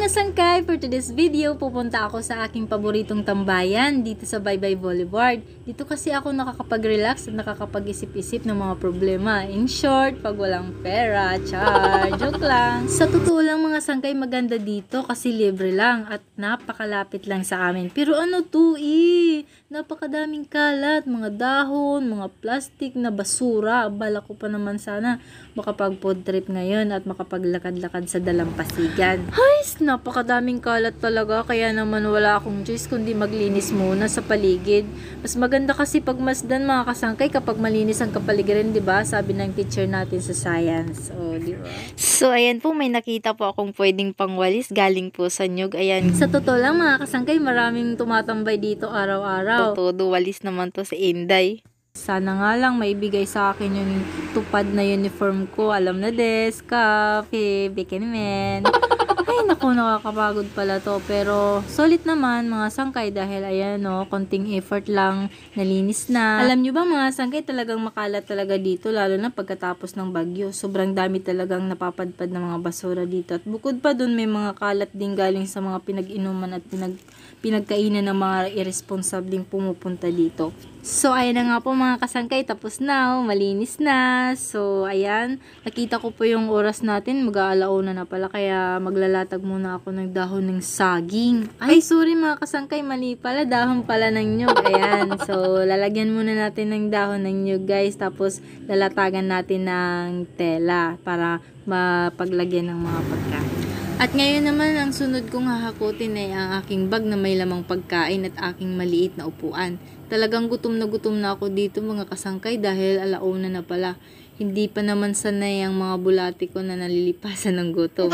mga sangkay, for today's video, pupunta ako sa aking paboritong tambayan dito sa Baybay Boulevard. Dito kasi ako nakakapag-relax at nakakapag-isip-isip ng mga problema. In short, pag walang pera, char, joke lang. Sa totoo lang mga sangkay, maganda dito kasi libre lang at napakalapit lang sa amin. Pero ano to napakadaming kalat, mga dahon, mga plastic na basura. Bala ko pa naman sana makapag-food trip ngayon at makapaglakad-lakad sa dalampasigan. Hay, napakadaming kalat talaga, kaya naman wala akong choice kundi maglinis muna sa paligid. Mas maganda kasi pagmasdan mga kasangkay kapag malinis ang kapaligiran, 'di ba? Sabi ng teacher natin sa science. Oh, 'di ba? So ayan po, may nakita po akong pwedeng pangwalis galing po sa Nyug. Ayan. Sa totoo lang mga kasangkay, maraming tumatambay dito araw-araw. Todo walis naman to sa Inday. Sana nga lang maibigay sa akin yung tupad na uniform ko. Alam na des, kape, bikini men. Ay naku, nakakapagod pala to. Pero solid naman mga sangkay dahil ayan konting effort lang, nalinis na. Alam nyo ba mga sangkay, talagang makalat talaga dito lalo na pagkatapos ng bagyo. Sobrang dami talagang napapadpad ng mga basura dito. At bukod pa dun, may mga kalat din galing sa mga pinag-inuman at pinagkainan ng mga irresponsableng pumupunta dito. So, ayan na nga po mga kasangkay, tapos na, malinis na. So, ayan, nakita ko po yung oras natin, mag-aalauna na pala, kaya maglalatag muna ako ng dahon ng saging. Ay, sorry mga kasangkay, mali pala, dahon pala ng nyug. Ayan, so, lalagyan muna natin ng dahon ng nyug guys, tapos lalatagan natin ng tela para mapaglagyan ng mga pagkain. At ngayon naman, ang sunod kong hahakutin ay ang aking bag na may lamang pagkain at aking maliit na upuan. Talagang gutom na ako dito mga kasangkay dahil alauna na pala. Hindi pa naman sanay ang mga bulati ko na nalilipasan ng gutom.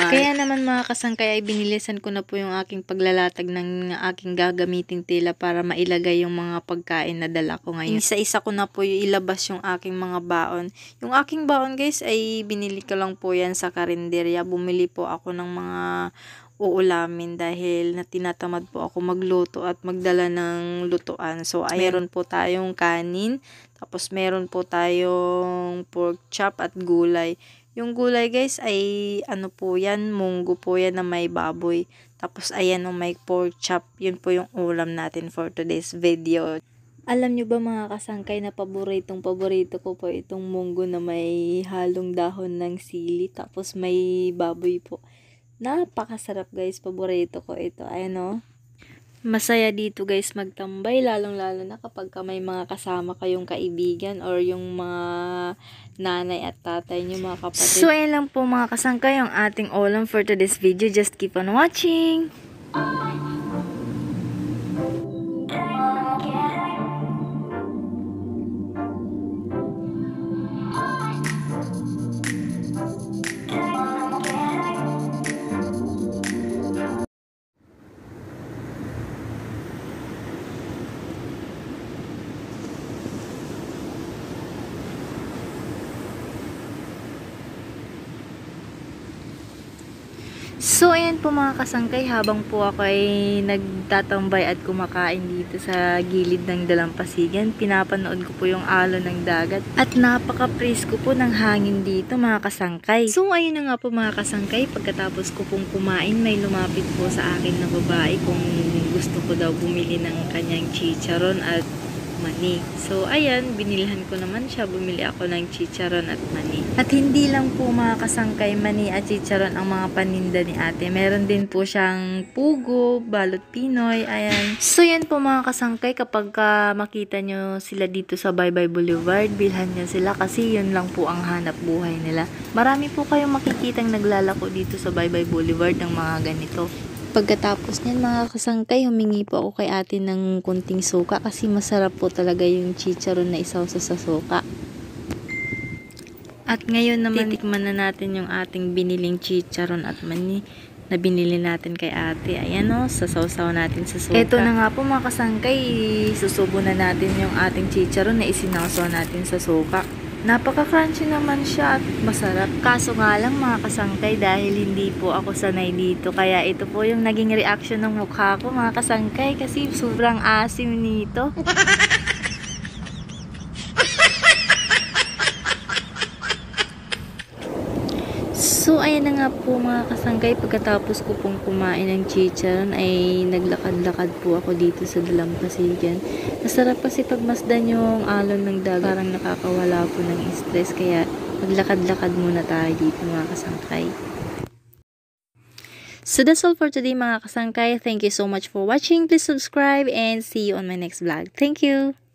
Kaya naman mga kasangkay ay binilisan ko na po yung aking paglalatag ng aking gagamiting tela para mailagay yung mga pagkain na dala ko ngayon. Isa-isa ko na po yung ilabas yung aking mga baon. Yung aking baon guys ay binili ko lang po yan sa karinderya. Bumili po ako ng mga uulamin dahil tinatamad po ako magluto at magdala ng lutuan. So, meron po tayong kanin, tapos meron po tayong pork chop at gulay. Yung gulay guys ay ano po yan, munggo po yan na may baboy. Tapos ayan may pork chop. Yun po yung ulam natin for today's video. Alam nyo ba mga kasangkay na paborito ko po itong munggo na may halong dahon ng sili tapos may baboy po. Napakasarap guys, paborito ko ito. Ayan masaya dito guys magtambay, lalong-lalo na kapag may mga kasama kayong kaibigan or yung mga nanay at tatay nyo, mga kapatid. So ayan lang po mga kasangkay yung ating ulam for today's video. Just keep on watching! So, ayan po mga kasangkay, habang po ako ay nagtatambay at kumakain dito sa gilid ng dalampasigan, pinapanood ko po yung alon ng dagat at napaka-presko po ng hangin dito mga kasangkay. So, ayun na nga po mga kasangkay, pagkatapos ko pong kumain, may lumapit po sa akin na babae kung gusto ko daw bumili ng kanyang chicharon at mani. So, ayan, binilhan ko naman siya. Bumili ako ng chicharon at mani. At hindi lang po mga kasangkay mani at chicharon ang mga paninda ni ate. Meron din po siyang pugo, balot Pinoy, ayan. So, yan po mga kasangkay, kapag makita nyo sila dito sa Baybay Boulevard, bilhan nyo sila kasi yun lang po ang hanap buhay nila. Marami po kayong makikitang naglalako dito sa Baybay Boulevard ng mga ganito. Pagkatapos niyan mga kasangkay, humingi po ako kay ate ng kunting suka kasi masarap po talaga yung chicharon na isawsa sa suka. At ngayon naman, titikman na natin yung ating biniling chicharon at mani na binili natin kay ate. Ayan sasawsaw natin sa suka. Ito na nga po mga kasangkay, susubo na natin yung ating chicharon na isinawsaw natin sa suka. Napaka-crunchy naman siya at masarap. Kaso nga lang mga kasangkay, dahil hindi po ako sanay dito, kaya ito po yung naging reaction ng mukha ko mga kasangkay kasi sobrang asim nito. So, ayan na nga po mga kasangkay, pagkatapos ko pong kumain ng chicharon ay naglakad-lakad po ako dito sa dalampasigan. Masarap kasi pagmasdan yung alon ng dagat, parang nakakawala po ng stress, kaya maglakad-lakad muna tayo dito mga kasangkay. So that's all for today mga kasangkay. Thank you so much for watching. Please subscribe and see you on my next vlog. Thank you!